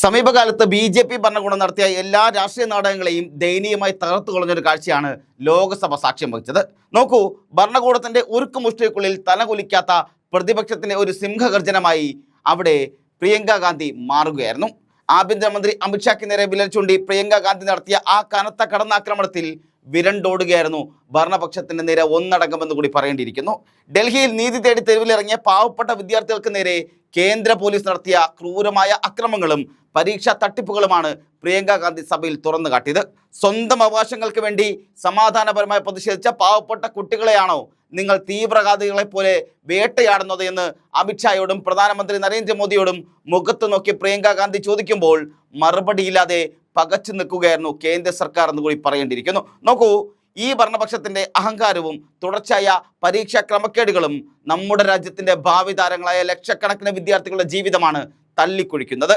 സമീപകാലത്ത് BJP ഭരണകൂടം നടത്തിയ എല്ലാ രാഷ്ട്രീയ നാടകങ്ങളെയും ദയനീയമായി തകർത്തു കളഞ്ഞൊരു കാഴ്ചയാണ് ലോകസഭ സാക്ഷ്യം വഹിച്ചത്. നോക്കൂ, ഭരണകൂടത്തിന്റെ ഉരുക്കുമുഷ്ടിക്കുള്ളിൽ തലകുലിക്കാത്ത പ്രതിപക്ഷത്തിന്റെ ഒരു സിംഹഗർജനമായി അവിടെ പ്രിയങ്ക ഗാന്ധി മാറുകയായിരുന്നു. ആഭ്യന്തരമന്ത്രി അമിത്ഷായ്ക്ക് നേരെ വിരൽ ചൂണ്ടി പ്രിയങ്ക ഗാന്ധി നടത്തിയ ആ കനത്ത കടന്നാക്രമണത്തിൽ വിരണ്ടോടുകയായിരുന്നു ഭരണപക്ഷത്തിന്റെ നേരെ ഒന്നടങ്കമെന്ന് കൂടി പറയേണ്ടിയിരിക്കുന്നു. ഡൽഹിയിൽ നീതി തേടി തെരുവിലിറങ്ങിയ പാവപ്പെട്ട വിദ്യാർത്ഥികൾക്ക് നേരെ കേന്ദ്ര പോലീസ് നടത്തിയ ക്രൂരമായ അക്രമങ്ങളും പരീക്ഷാ തട്ടിപ്പുകളുമാണ് പ്രിയങ്ക ഗാന്ധി സഭയിൽ തുറന്നു കാട്ടിയത്. സ്വന്തം അവകാശങ്ങൾക്ക് വേണ്ടി സമാധാനപരമായി പ്രതിഷേധിച്ച പാവപ്പെട്ട കുട്ടികളെയാണോ നിങ്ങൾ തീവ്രവാദികളെ പോലെ വേട്ടയാടുന്നത് എന്ന് അമിത്ഷായോടും പ്രധാനമന്ത്രി നരേന്ദ്രമോദിയോടും മുഖത്ത് നോക്കി പ്രിയങ്ക ഗാന്ധി ചോദിക്കുമ്പോൾ മറുപടിയില്ലാതെ പകച്ചു നിൽക്കുകയായിരുന്നു കേന്ദ്ര സർക്കാർ എന്ന് കൂടി പറയേണ്ടിയിരിക്കുന്നു. നോക്കൂ, ഈ ഭരണപക്ഷത്തിന്റെ അഹങ്കാരവും തുടർച്ചയായ പരീക്ഷാ ക്രമക്കേടുകളും നമ്മുടെ രാജ്യത്തിന്റെ ഭാവി താരങ്ങളായ ലക്ഷക്കണക്കിന് വിദ്യാർത്ഥികളുടെ ജീവിതമാണ് തല്ലിക്കൊഴിക്കുന്നത്.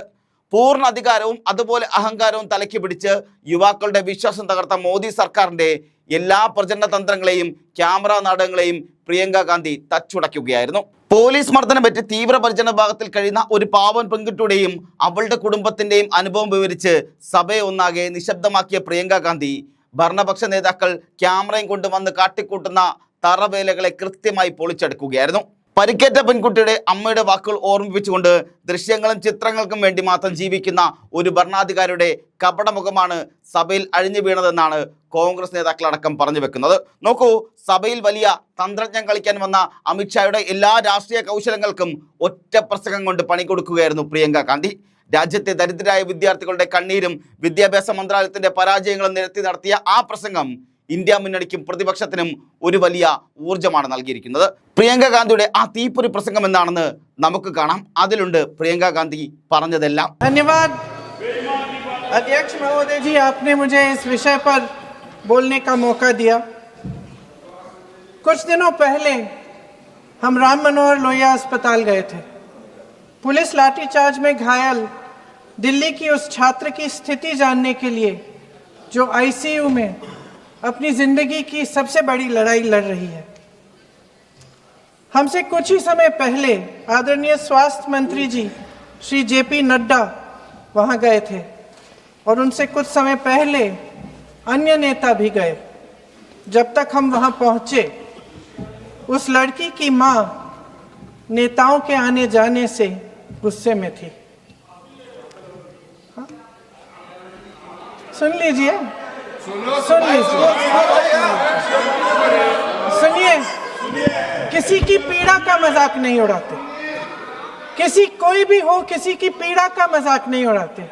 പൂർണ്ണ അധികാരവും അതുപോലെ അഹങ്കാരവും തലയ്ക്ക് പിടിച്ച് യുവാക്കളുടെ വിശ്വാസം തകർത്ത മോദി സർക്കാരിന്റെ എല്ലാ പ്രചരണ തന്ത്രങ്ങളെയും ക്യാമറ നാടകങ്ങളെയും പ്രിയങ്ക ഗാന്ധി തച്ചുടയ്ക്കുകയായിരുന്നു. പോലീസ് മർദ്ദനമേറ്റ് തീവ്രപരിചരണ വിഭാഗത്തിൽ കഴിയുന്ന ഒരു പാവൻ പെൺകുട്ടിയുടെയും അവളുടെ കുടുംബത്തിന്റെയും അനുഭവം വിവരിച്ച് സഭയെ ഒന്നാകെ നിശബ്ദമാക്കിയ പ്രിയങ്ക ഗാന്ധി ഭരണപക്ഷ നേതാക്കൾ ക്യാമറയും കൊണ്ട് വന്ന് കാട്ടിക്കൂട്ടുന്ന തറവേലകളെ കൃത്യമായി പൊളിച്ചെടുക്കുകയായിരുന്നു. പരിക്കേറ്റ പെൺകുട്ടിയുടെ അമ്മയുടെ വാക്കുകൾ ഓർമ്മിപ്പിച്ചുകൊണ്ട് ദൃശ്യങ്ങളും ചിത്രങ്ങൾക്കും വേണ്ടി മാത്രം ജീവിക്കുന്ന ഒരു ഭരണാധികാരിയുടെ കപടമുഖമാണ് സഭയിൽ അഴിഞ്ഞു വീണതെന്നാണ് കോൺഗ്രസ് നേതാക്കളടക്കം പറഞ്ഞു വെക്കുന്നത്. നോക്കൂ, സഭയിൽ വലിയ തന്ത്രജ്ഞം കളിക്കാൻ വന്ന അമിത്ഷായുടെ എല്ലാ രാഷ്ട്രീയ കൗശലങ്ങൾക്കും ഒറ്റ പ്രസംഗം കൊണ്ട് പണി കൊടുക്കുകയായിരുന്നു പ്രിയങ്ക ഗാന്ധി. രാജ്യത്തെ ദരിദ്രരായ വിദ്യാർത്ഥികളുടെ കണ്ണീരും വിദ്യാഭ്യാസ മന്ത്രാലയത്തിന്റെ പരാജയങ്ങളും നിരത്തി നടത്തിയ ആ പ്രസംഗം ഇന്ത്യ മുന്നണിക്കും പ്രതിപക്ഷത്തിനും ഒരു വലിയ ഊർജ്ജമാണ് നൽകിയിരിക്കുന്നത്. പ്രിയങ്ക ഗാന്ധിയുടെ ആ തീപ്പൊരി പ്രസംഗം എന്താണെന്ന് നമുക്ക് കാണാം. അതിലുണ്ട് പ്രിയങ്ക ഗാന്ധി പറഞ്ഞതെല്ലാം. धन्यवाद अध्यक्ष महोदय जी, आपने मुझे इस विषय पर बोलने का मौका दिया। कुछ दिनों पहले हम राम मनोहर लोहिया अस्पताल गए थे। पुलिस लाठीचार्ज में घायल दिल्ली की उस छात्र की स्थिति जानने के लिए जो ICU में अपनी जिंदगी की सबसे बड़ी लड़ाई लड़ रही है। हमसे कुछ ही समय पहले आदरणीय स्वास्थ्य मंत्री जी श्री JP नड्डा वहां गए थे और उनसे कुछ समय पहले अन्य नेता भी गए। जब तक हम वहां पहुंचे, उस लड़की की मां नेताओं के आने जाने से गुस्से में थी। सुन लीजिए, सुनिए, किसी की पीड़ा का मजाक नहीं उड़ाते। कोई भी हो, किसी की पीड़ा का मजाक नहीं उड़ाते।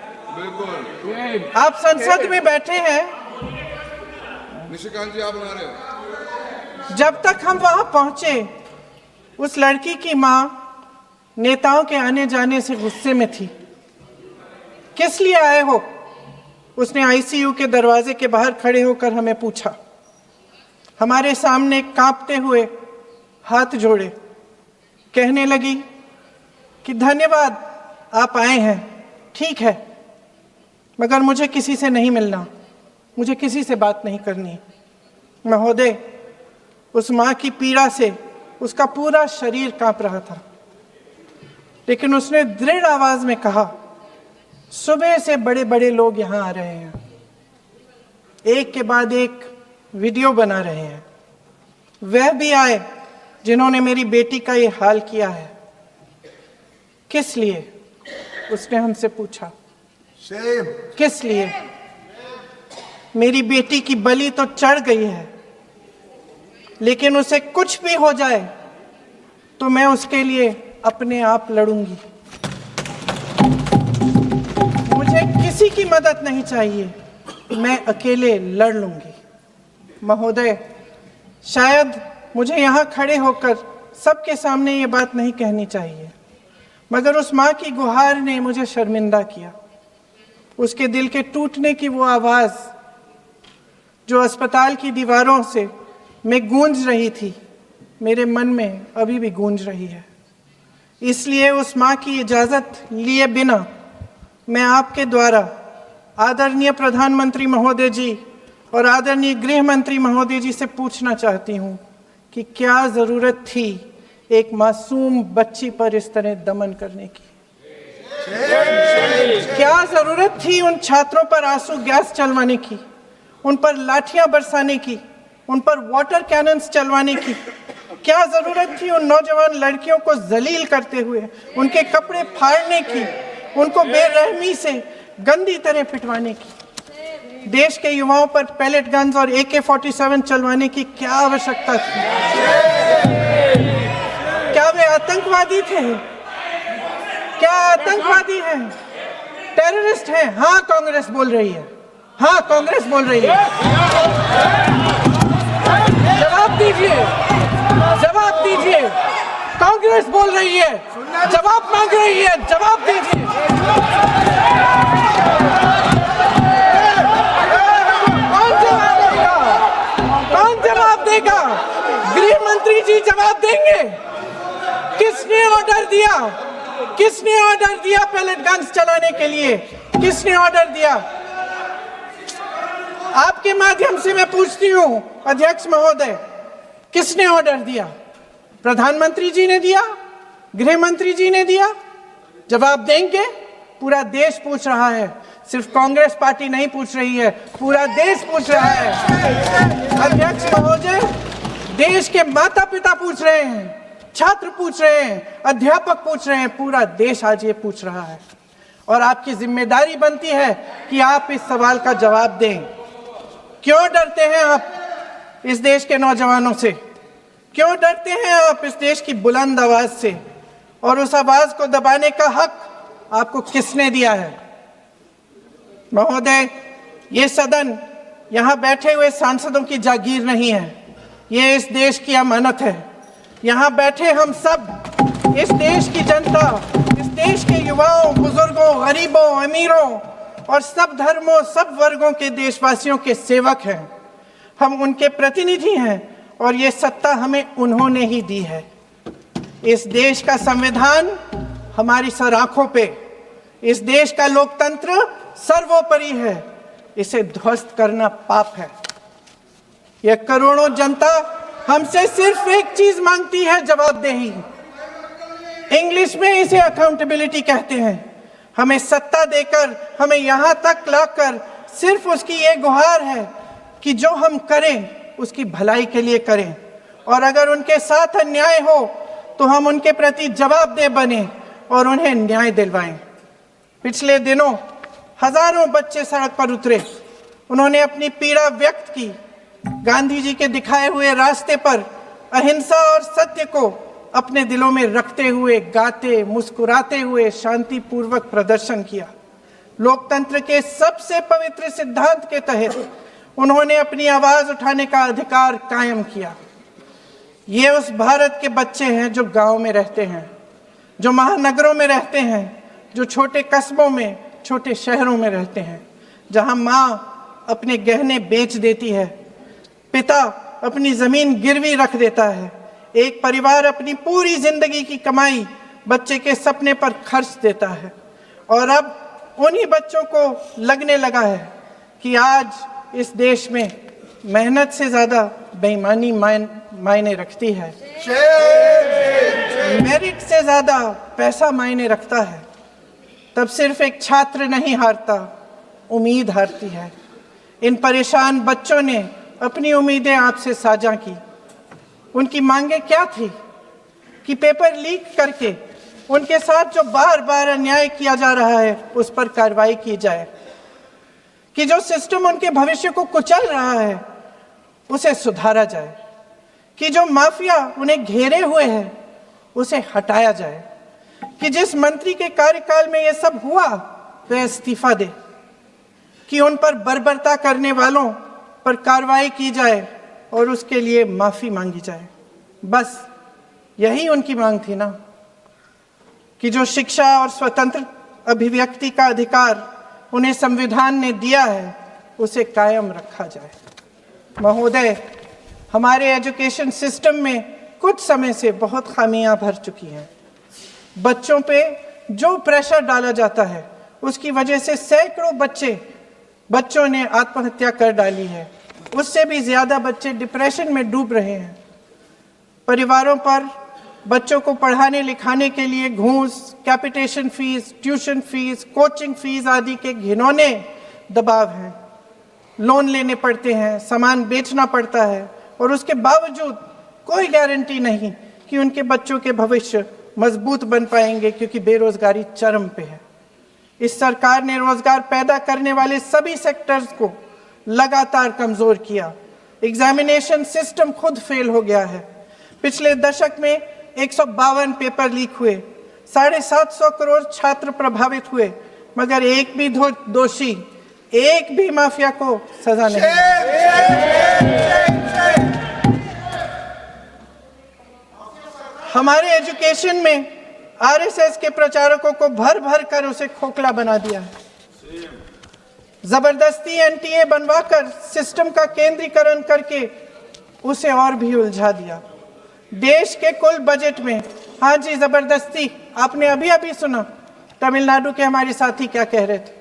आप संसद में बैठे हैं, निशिकांत जी आप बना रहे हो। जब तक हम वहां पहुंचे, उस लड़की की मां नेताओं के आने जाने से गुस्से में थी। किस लिए आए हो? उसने ICU के दरवाजे के बाहर खड़े होकर हमें पूछा। हमारे सामने कांपते हुए हाथ जोड़े कहने लगी कि धन्यवाद, आप आए हैं, ठीक है, मगर मुझे किसी से नहीं मिलना, मुझे किसी से बात नहीं करनी। महोदय, उस माँ की पीड़ा से उसका पूरा शरीर कांप रहा था, लेकिन उसने दृढ़ आवाज में कहा, सुबह से बड़े बड़े लोग यहाँ आ रहे हैं, एक के बाद एक वीडियो बना रहे हैं। वह भी आए जिन्होंने मेरी बेटी का ये हाल किया है। किस लिए? उसने हमसे पूछा। किस लिए? मेरी बेटी की बलि तो चढ़ गई है, लेकिन उसे कुछ भी हो जाए तो मैं उसके लिए अपने आप लड़ूंगी। मुझे किसी की मदद नहीं चाहिए, मैं अकेले लड़ लूंगी। महोदय, शायद मुझे यहाँ खड़े होकर सबके सामने ये बात नहीं कहनी चाहिए, मगर उस माँ की गुहार ने मुझे शर्मिंदा किया। उसके दिल के टूटने की वो आवाज़ जो अस्पताल की दीवारों से में गूंज रही थी, मेरे मन में अभी भी गूंज रही है। इसलिए उस माँ की इजाज़त लिए बिना मैं आपके द्वारा आदरणीय प्रधानमंत्री महोदय जी और आदरणीय गृह मंत्री महोदय जी से पूछना चाहती हूँ कि क्या ज़रूरत थी एक मासूम बच्ची पर इस तरह दमन करने की। क्या जरूरत थी उन छात्रों पर आंसू गैस चलवाने की, उन पर लाठियां बरसाने की, उन पर वाटर कैनन्स चलवाने की? क्या जरूरत थी उन नौजवान लड़कियों को जलील करते हुए उनके कपड़े फाड़ने की, उनको बेरहमी से गंदी तरह पिटवाने की? देश के युवाओं पर पैलेट गन्स और AK-47 चलवाने की क्या आवश्यकता थी? क्या वे आतंकवादी थे? क्या आतंकवादी हैं? टेररिस्ट हैं? हाँ, कांग्रेस बोल रही है। हाँ, कांग्रेस बोल रही है। जवाब दीजिए, जवाब दीजिए। कांग्रेस बोल रही है, जवाब मांग रही है, जवाब दीजिए। कौन जवाब देगा? कौन जवाब देगा? गृह मंत्री जी जवाब देंगे। किसने ऑर्डर दिया? किसने ऑर्डर दिया पैलेट गन्स चलाने के लिए? किसने ऑर्डर दिया? आपके माध्यम से मैं पूछती हूं अध्यक्ष महोदय, किसने ऑर्डर दिया? प्रधानमंत्री जी ने दिया? गृह मंत्री जी ने दिया? जवाब देंगे? पूरा देश पूछ रहा है, सिर्फ कांग्रेस पार्टी नहीं पूछ रही है, पूरा देश पूछ रहा है। अध्यक्ष महोदय, देश के माता पिता पूछ रहे हैं, छात्र पूछ रहे हैं, अध्यापक पूछ रहे हैं, पूरा देश आज ये पूछ रहा है। और आपकी जिम्मेदारी बनती है कि आप इस सवाल का जवाब दें। क्यों डरते हैं आप इस देश के नौजवानों से? क्यों डरते हैं आप इस देश की बुलंद आवाज से? और उस आवाज को दबाने का हक आपको किसने दिया है? महोदय, ये सदन यहाँ बैठे हुए सांसदों की जागीर नहीं है, ये इस देश की अमानत है। यहाँ बैठे हम सब इस देश की जनता, इस देश के युवाओं, बुजुर्गों, गरीबों, अमीरों और सब धर्मों, सब वर्गों के देशवासियों के सेवक हैं। हम उनके प्रतिनिधि हैं और ये सत्ता हमें उन्होंने ही दी है। इस देश का संविधान हमारी सर आंखों पे, इस देश का लोकतंत्र सर्वोपरि है, इसे ध्वस्त करना पाप है। यह करोड़ों जनता हमसे सिर्फ एक चीज मांगती है, जवाबदेही। इंग्लिश में इसे अकाउंटेबिलिटी कहते हैं। हमें सत्ता देकर, हमें यहाँ तक लाकर सिर्फ उसकी ये गुहार है कि जो हम करें उसकी भलाई के लिए करें, और अगर उनके साथ अन्याय हो तो हम उनके प्रति जवाबदेह बने और उन्हें न्याय दिलवाएं। पिछले दिनों हजारों बच्चे सड़क पर उतरे, उन्होंने अपनी पीड़ा व्यक्त की। गांधी जी के दिखाए हुए रास्ते पर अहिंसा और सत्य को अपने दिलों में रखते हुए, गाते, मुस्कुराते हुए शांतिपूर्वक प्रदर्शन किया। लोकतंत्र के सबसे पवित्र सिद्धांत के तहत उन्होंने अपनी आवाज उठाने का अधिकार कायम किया। ये उस भारत के बच्चे हैं जो गांव में रहते हैं, जो महानगरों में रहते हैं, जो छोटे कस्बों में, छोटे शहरों में रहते हैं, जहां माँ अपने गहने बेच देती है, पिता अपनी जमीन गिरवी रख देता है, एक परिवार अपनी पूरी जिंदगी की कमाई बच्चे के सपने पर खर्च देता है। और अब उन्हीं बच्चों को लगने लगा है कि आज इस देश में मेहनत से ज्यादा बेईमानी मायने रखती है, मेरिट से ज्यादा पैसा मायने रखता है। तब सिर्फ एक छात्र नहीं हारता, उम्मीद हारती है। इन परेशान बच्चों ने अपनी उम्मीदें आपसे साझा की। उनकी मांगे क्या थी? कि पेपर लीक करके उनके साथ जो बार बार अन्याय किया जा रहा है उस पर कार्रवाई की जाए, कि जो सिस्टम उनके भविष्य को कुचल रहा है उसे सुधारा जाए, कि जो माफिया उन्हें घेरे हुए है उसे हटाया जाए, कि जिस मंत्री के कार्यकाल में ये सब हुआ वह इस्तीफा दे, कि उन पर बर्बरता करने वालों पर कार्रवाई की जाए और उसके लिए माफी मांगी जाए। बस यही उनकी मांग थी ना, कि जो शिक्षा और स्वतंत्र अभिव्यक्ति का अधिकार उन्हें संविधान ने दिया है उसे कायम रखा जाए। महोदय, हमारे एजुकेशन सिस्टम में कुछ समय से बहुत खामियां भर चुकी हैं। बच्चों पे जो प्रेशर डाला जाता है उसकी वजह से सैकड़ों बच्चों ने आत्महत्या कर डाली है। उससे भी ज्यादा बच्चे डिप्रेशन में डूब रहे हैं। परिवारों पर बच्चों को पढ़ाने लिखाने के लिए घूस, capitation fees, tuition fees, coaching fees आदि के घिनौने दबाव हैं। लोन लेने पड़ते हैं, सामान बेचना पड़ता है और उसके बावजूद कोई गारंटी नहीं कि उनके बच्चों के भविष्य मजबूत बन पाएंगे, क्योंकि बेरोजगारी चरम पे है। इस सरकार ने रोजगार पैदा करने वाले सभी सेक्टर्स को लगातार कमजोर किया। एग्जामिनेशन सिस्टम खुद फेल हो गया है। पिछले दशक में 152 पेपर लीक हुए, 750 करोड़ छात्र प्रभावित हुए, मगर एक भी दोषी, एक भी माफिया को सजा नहीं। हमारे एजुकेशन में आरएसएस के प्रचारकों को भर भर कर उसे खोखला बना दिया है। जबरदस्ती एनटीए बनवाकर सिस्टम का केंद्रीकरण करके उसे और भी उलझा दिया। देश के कुल बजट में, हाँ जी जबरदस्ती, आपने अभी अभी सुना तमिलनाडु के हमारे साथी क्या कह रहे थे।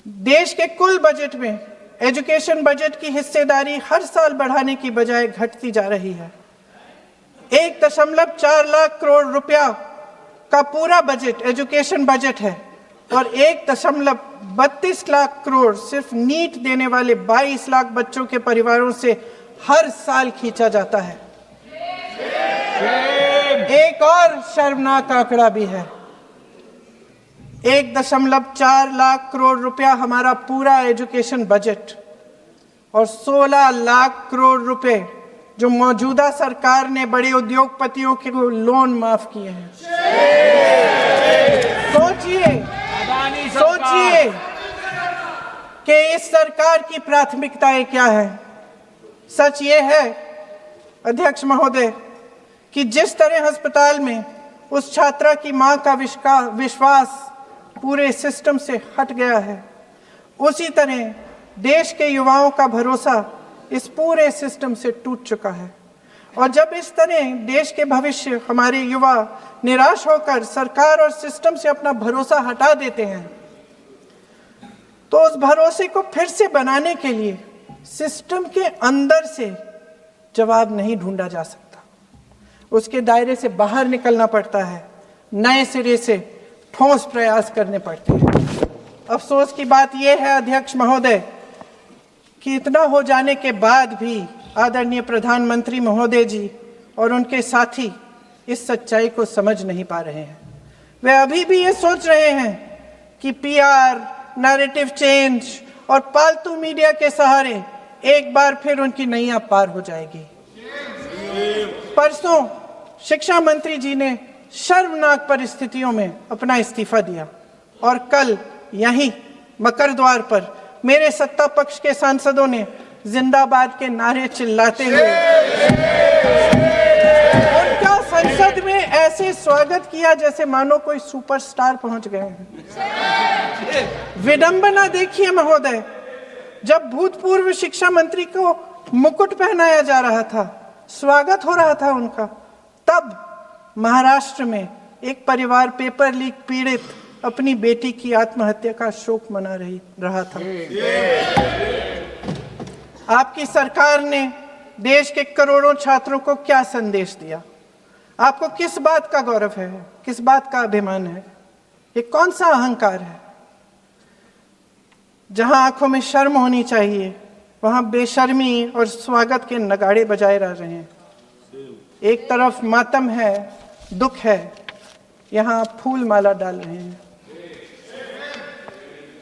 देश के कुल बजट में एजुकेशन बजट की हिस्सेदारी हर साल बढ़ाने की बजाय घटती जा रही है। 1.4 लाख करोड़ रुपया का पूरा बजट एजुकेशन बजट है और 1.32 लाख करोड़ सिर्फ नीट देने वाले 22 लाख बच्चों के परिवारों से हर साल खींचा जाता है। एक और शर्मनाक आंकड़ा भी है। 1.4 लाख करोड़ रुपया हमारा पूरा एजुकेशन बजट और 16 लाख करोड़ रुपए जो मौजूदा सरकार ने बड़े उद्योगपतियों के लोन माफ किए हैं। सोचिए कि इस सरकार की प्राथमिकताएं क्या है। सच ये है अध्यक्ष महोदय कि जिस तरह अस्पताल में उस छात्रा की मां का विश्वास पूरे सिस्टम से हट गया है, उसी तरह देश के युवाओं का भरोसा इस पूरे सिस्टम से टूट चुका है। और जब इस तरह देश के भविष्य, हमारे युवा निराश होकर सरकार और सिस्टम से अपना भरोसा हटा देते हैं, तो उस भरोसे को फिर से बनाने के लिए सिस्टम के अंदर से जवाब नहीं ढूंढा जा सकता, उसके दायरे से बाहर निकलना पड़ता है, नए सिरे से ठोस प्रयास करने पड़ते हैं। अफसोस की बात यह है अध्यक्ष महोदय कि इतना हो जाने के बाद भी आदरणीय प्रधानमंत्री महोदय जी और उनके साथी इस सच्चाई को समझ नहीं पा रहे हैं। वे अभी भी ये सोच रहे हैं कि पीआर, नैरेटिव चेंज और पालतू मीडिया के सहारे एक बार फिर उनकी नैया पार हो जाएगी। परसों शिक्षा मंत्री जी ने शर्मनाक परिस्थितियों में अपना इस्तीफा दिया और कल यहीं मकर द्वार पर मेरे सत्ता पक्ष के सांसदों ने जिंदाबाद के नारे चिल्लाते हुए उनका संसद में ऐसे स्वागत किया जैसे मानो कोई सुपरस्टार पहुंच गए हैं। विडंबना देखिए महोदय, जब भूतपूर्व शिक्षा मंत्री को मुकुट पहनाया जा रहा था, स्वागत हो रहा था उनका, तब महाराष्ट्र में एक परिवार पेपर लीक पीड़ित अपनी बेटी की आत्महत्या का शोक मना रहा था। आपकी सरकार ने देश के करोड़ों छात्रों को क्या संदेश दिया? आपको किस बात का गौरव है, किस बात का अभिमान है? ये कौन सा अहंकार है? जहां आंखों में शर्म होनी चाहिए, वहां बेशर्मी और स्वागत के नगाड़े बजाए रह रहे हैं। एक तरफ मातम है, दुख है, यहाँ फूल माला डाल रहे हैं।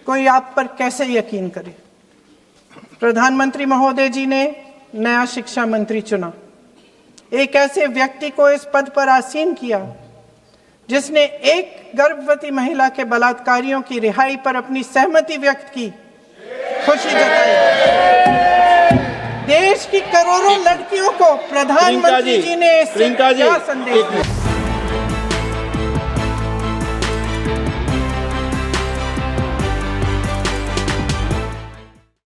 कोई आप पर कैसे यकीन करे? प्रधानमंत्री महोदय जी ने नया शिक्षा मंत्री चुना, एक ऐसे व्यक्ति को इस पद पर आसीन किया जिसने एक गर्भवती महिला के बलात्कारियों की रिहाई पर अपनी सहमति व्यक्त की, खुशी जताई। देश की करोड़ों लड़कियों को प्रधानमंत्री जी ने क्या संदेश दिया?